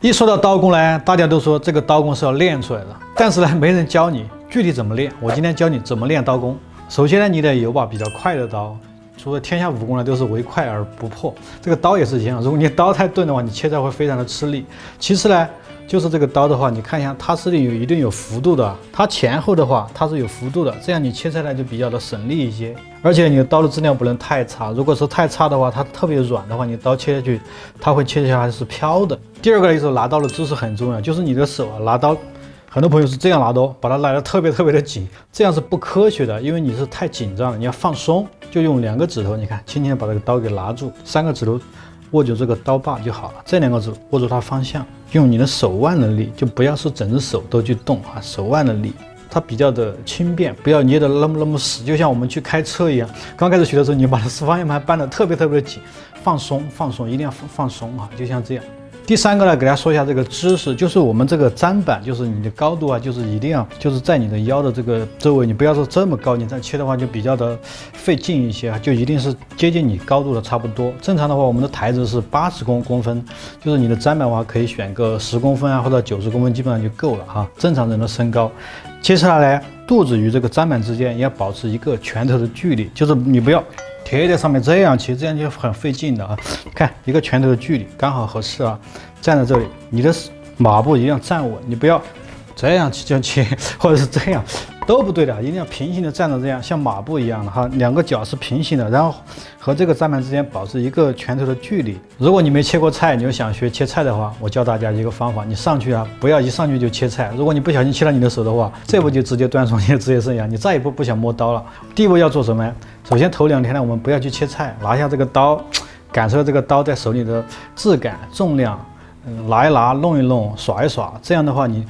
一说到刀工呢，大家都说这个刀工是要练出来的，但是呢，没人教你具体怎么练。我今天教你怎么练刀工。首先呢，你得有把比较快的刀。除了天下武功呢，都是唯快而不破。这个刀也是一样，如果你刀太钝的话，你切菜会非常的吃力。其次呢，就是这个刀的话，你看一下，它是一定有幅度的，它前后的话它是有幅度的，这样你切菜呢就比较的省力一些。而且你的刀的质量不能太差，如果是太差的话，它特别软的话，你刀切下去，它会切下来是飘的。第二个呢，就是拿刀的姿势很重要，就是你的手啊拿刀。很多朋友是这样拿刀，把它拿得特别的紧，这样是不科学的，因为你是太紧张了，你要放松，就用2个指头，你看，轻轻的把这个刀给拿住，3个指头握住这个刀把就好了，这2个指握住它方向，用你的手腕的力，就不要是整只手都去动啊，手腕的力，它比较的轻便，不要捏得那么死，就像我们去开车一样，刚开始学的时候，你把它方向盘扳得特别的紧，放松，一定要放松啊，就像这样。第3个呢，给大家说一下这个姿势，就是我们这个砧板，就是你的高度啊，就是一定要就是在你的腰的这个周围，你不要是这么高，你这样切的话就比较的费劲一些啊，就一定是接近你高度的差不多。正常的话，我们的台子是80公分，就是你的砧板的话可以选个10公分啊，或者90公分，基本上就够了哈。正常人的身高，接下来肚子与这个砧板之间也要保持一个拳头的距离，就是你不要贴在上面这样切，这样就很费劲的啊！看一个拳头的距离刚好合适啊，站在这里，你的马步一定要站稳，你不要这样切，或者是这样都不对的，一定要平行的站着，这样像马步一样的哈，2个脚是平行的，然后和这个砧板之间保持一个拳头的距离。如果你没切过菜，你又想学切菜的话，我教大家一个方法，你上去啊，不要一上去就切菜，如果你不小心切到你的手的话，这步就直接断送你的职业生涯，你再也不想摸刀了。第一步要做什么呀？首先头2天呢，我们不要去切菜，拿下这个刀，感受这个刀在手里的质感、重量，拿一拿、弄一弄、耍一耍，这样的话你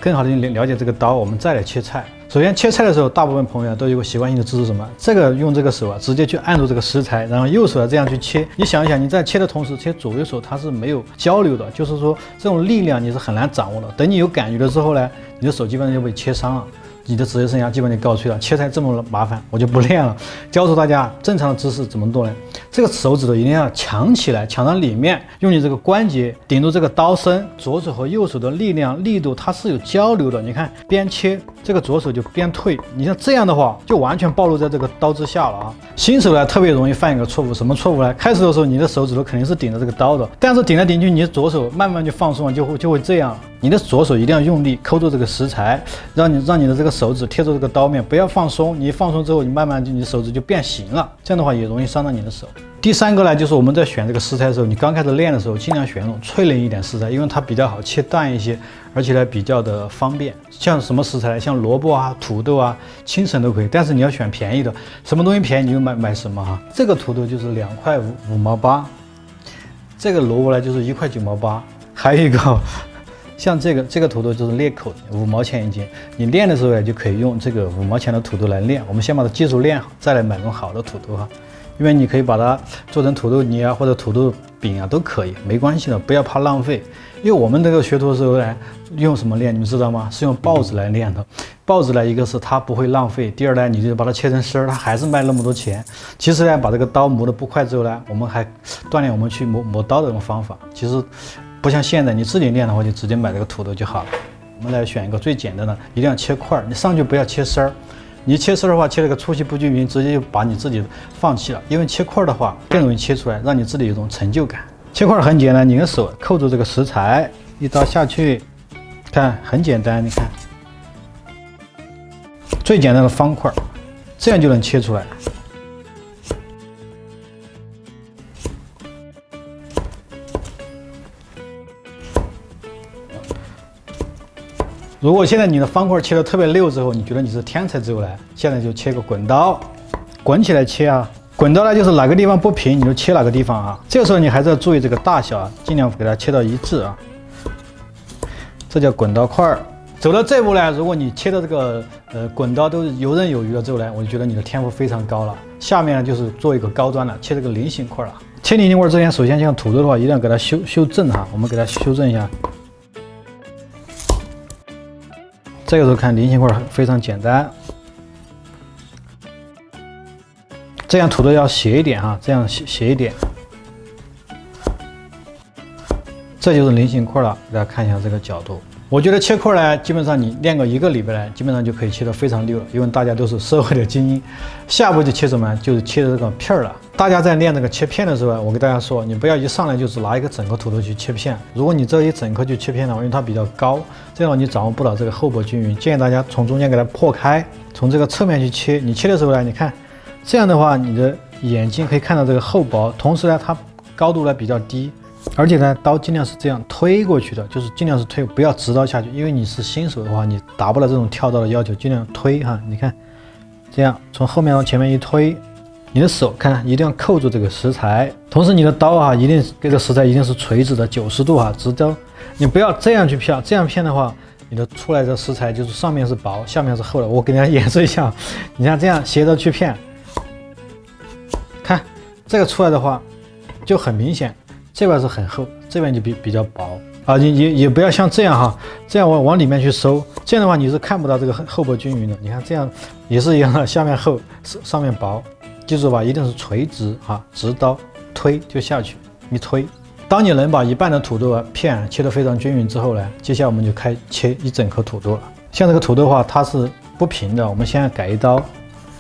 更好的了解这个刀，我们再来切菜。首先切菜的时候，大部分朋友都有个习惯性的姿势，什么？这个用这个手啊，直接去按住这个食材，然后右手啊这样去切。你想一想，你在切的同时，切左右手它是没有交流的，就是说这种力量你是很难掌握的。等你有感觉了之后呢，你的手基本上就被切伤了。你的职业生涯基本就告吹了。切菜这么麻烦，我就不练了。教出大家正常的姿势怎么做呢？这个手指头一定要强起来，强到里面，用你这个关节顶住这个刀身，左手和右手的力度它是有交流的。你看，边切这个左手就边退，你像这样的话，就完全暴露在这个刀之下了啊！新手呢特别容易犯一个错误，什么错误呢？开始的时候你的手指头肯定是顶着这个刀的，但是顶来顶去，你的左手慢慢就放松了，就会这样。你的左手一定要用力抠住这个食材，让你的这个手指贴住这个刀面，不要放松。你一放松之后，你慢慢你的手指就变形了，这样的话也容易伤到你的手。第3个呢，就是我们在选这个食材的时候，你刚开始练的时候，尽量选那种脆嫩一点食材，因为它比较好切断一些，而且呢比较的方便。像什么食材，像萝卜啊、土豆啊、青笋都可以，但是你要选便宜的。什么东西便宜你就买什么哈。这个土豆就是2块5毛8，这个萝卜呢就是1块9毛8，还有一个。像这个土豆就是裂口的，5毛钱一斤。你练的时候呢，就可以用这个5毛钱的土豆来练。我们先把它技术练好，再来买那种好的土豆哈。因为你可以把它做成土豆泥啊，或者土豆饼啊，都可以，没关系的，不要怕浪费。因为我们这个学徒的时候呢，用什么练，你们知道吗？是用报纸来练的。报纸呢，一个是它不会浪费，第二呢，你就把它切成丝儿，它还是卖那么多钱。其实呢，把这个刀磨得不快之后呢，我们还锻炼我们去磨刀的这种方法。其实。不像现在你自己练的话，就直接买这个土豆就好了。我们来选一个最简单的，一定要切块，你上去不要切丝儿。你切丝儿的话，切了个粗细不均匀，直接就把你自己放弃了。因为切块的话更容易切出来，让你自己有种成就感。切块很简单，你的手扣住这个食材，一刀下去，看很简单，你看，最简单的方块，这样就能切出来。如果现在你的方块切得特别溜之后，你觉得你是天才之后呢，现在就切个滚刀，滚起来切啊！滚刀呢就是哪个地方不平你就切哪个地方啊。这个时候你还是要注意这个大小啊，尽量给它切到一致啊。这叫滚刀块。走到这步呢，如果你切的这个滚刀都游刃有余了之后呢，我就觉得你的天赋非常高了。下面呢就是做一个高端了，切这个菱形块了。切菱形块之前，首先像土豆的话，一定要给它修正哈，我们给它修正一下。这个时候看菱形块非常简单，这样土豆要斜一点啊，这样斜一点。这就是菱形块了。大家看一下这个角度，我觉得切块呢，基本上你练个1个礼拜呢，基本上就可以切得非常溜了。因为大家都是社会的精英。下一步就切什么？就是切这个片儿了。大家在练这个切片的时候，我跟大家说，你不要一上来就只拿一个整颗土豆去切片。如果你这一整颗去切片的话，因为它比较高，这样你掌握不了这个厚薄均匀。建议大家从中间给它破开，从这个侧面去切。你切的时候呢，你看这样的话，你的眼睛可以看到这个厚薄，同时呢，它高度呢比较低。而且呢，刀尽量是这样推过去的，就是尽量是推，不要直刀下去。因为你是新手的话，你达不到这种跳刀的要求，尽量推哈。你看，这样从后面往前面一推，你的手看一定要扣住这个食材，同时你的刀啊，一定这个食材一定是垂直的90度哈，直刀。你不要这样去片，这样片的话，你的出来的食材就是上面是薄，下面是厚的。我给大家演示一下，你像这样斜着去片，看这个出来的话就很明显。这边是很厚，这边就比较薄啊，也不要像这样哈，这样往里面去收，这样的话你是看不到这个厚薄均匀的。你看这样也是一样的，下面厚，上面薄，记住吧，一定是垂直啊，直刀推就下去，一推。当你能把一半的土豆片切得非常均匀之后呢，接下来我们就开切一整颗土豆了。像这个土豆的话，它是不平的，我们现在改一刀，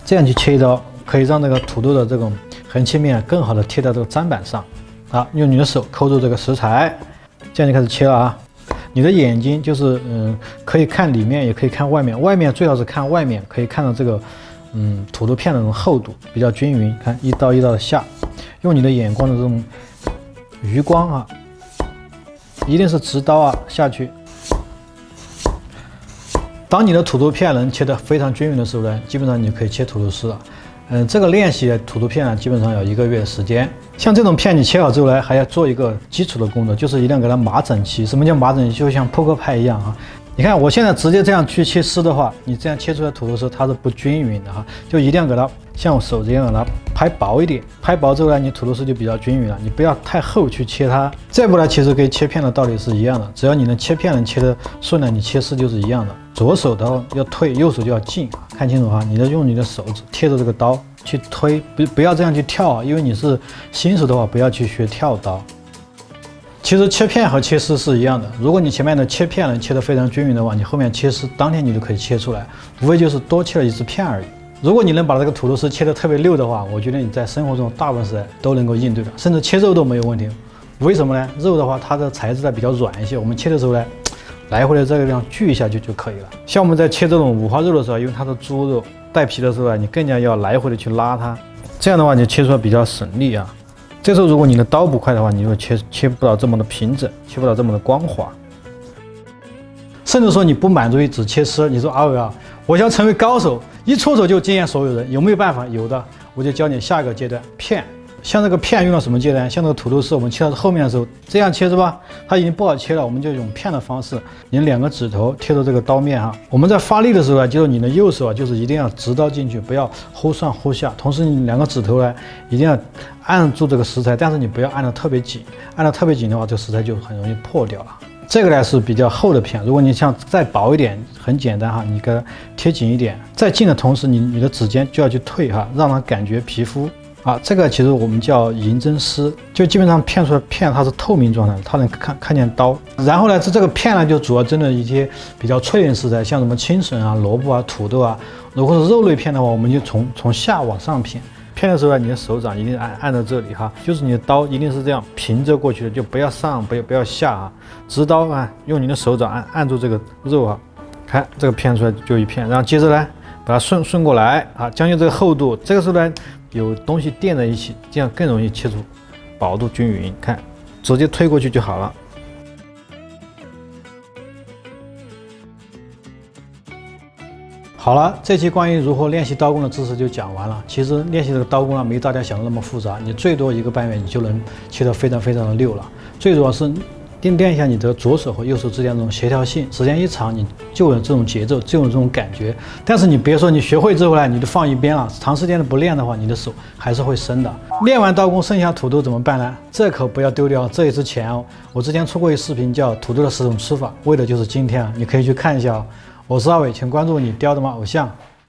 这样去切一刀，可以让这个土豆的这种横切面更好的贴到这个砧板上。好，用你的手扣住这个食材，这样就开始切了啊。你的眼睛就是可以看里面，也可以看外面。外面最好是看外面，可以看到这个土豆片的这种厚度比较均匀。看一刀一刀的下，用你的眼光的这种余光啊，一定是直刀啊下去。当你的土豆片能切得非常均匀的时候呢，基本上你就可以切土豆丝了。这个练习土豆片基本上要1个月的时间。像这种片你切好之后呢，还要做一个基础的工作，就是一定要给它码整齐。什么叫码整齐？就像扑克牌一样啊。你看我现在直接这样去切丝的话，你这样切出来土豆丝它是不均匀的哈，就一定要给它像我手这样给它拍薄一点，拍薄之后呢，你土豆丝就比较均匀了。你不要太厚去切它。这步呢，其实跟切片的道理是一样的，只要你能切片能切得顺了，你切丝就是一样的。左手的要退，右手就要进啊，看清楚哈，你要用你的手指贴着这个刀去推，不要这样去跳啊，因为你是新手的话，不要去学跳刀。其实切片和切丝是一样的，如果你前面的切片能切得非常均匀的话，你后面切丝当天你就可以切出来，无非就是多切了一次片而已。如果你能把这个土豆丝切得特别溜的话，我觉得你在生活中大部分时间都能够应对的，甚至切肉都没有问题。为什么呢？肉的话，它的材质呢比较软一些，我们切的时候呢，来回的这个地方锯一下就可以了。像我们在切这种五花肉的时候，因为它是猪肉带皮的时候啊，你更加要来回的去拉它，这样的话你切出来比较省力啊。这时候如果你的刀不快的话，你就切不到这么的平整，切不到这么的光滑。甚至说你不满足于只切丝，你说阿伟啊，我想成为高手，一出手就惊艳所有人，有没有办法？有的，我就教你下一个阶段片。像这个片用到什么阶段？像这个土豆丝，我们切到后面的时候，这样切是吧？它已经不好切了，我们就用片的方式，你2个指头贴着这个刀面哈。我们在发力的时候呢，就是你的右手啊，就是一定要直刀进去，不要忽上忽下。同时，你2个指头呢，一定要按住这个食材，但是你不要按得特别紧，按得特别紧的话，这个食材就很容易破掉了。这个呢是比较厚的片，如果你像再薄一点，很简单哈，你给它贴紧一点，在进的同时，你的指尖就要去退哈，让它感觉皮肤。啊，这个其实我们叫银针丝，就基本上片出来片它是透明状态的，它能看见刀。然后呢，这个片呢就主要针对一些比较脆的食材，像什么青笋啊、萝卜啊、土豆啊。如果是肉类片的话，我们就从下往上片。片的时候呢，你的手掌一定按在这里哈，就是你的刀一定是这样平着过去的，就不要上，不要下啊，直刀啊，用你的手掌按住这个肉啊，看这个片出来就一片，然后接着呢把它顺过来啊，将就这个厚度，这个时候呢。有东西垫在一起，这样更容易切出薄度均匀。看，直接推过去就好了。好了，这期关于如何练习刀工的知识就讲完了。其实练习这个刀工啊，没大家想的那么复杂，你最多1个半月你就能切得非常的溜了。最主要是练一下你的左手和右手之间这种协调性，时间一长，你就有这种节奏，就有这种感觉。但是你别说你学会之后呢，你就放一边了，长时间的不练的话，你的手还是会生的。练完刀工剩下土豆怎么办呢？这可不要丢掉，这也是钱哦。我之前出过一视频叫《土豆的10种吃法》，为的就是今天啊，你可以去看一下哦。我是阿伟，请关注你雕的吗偶像。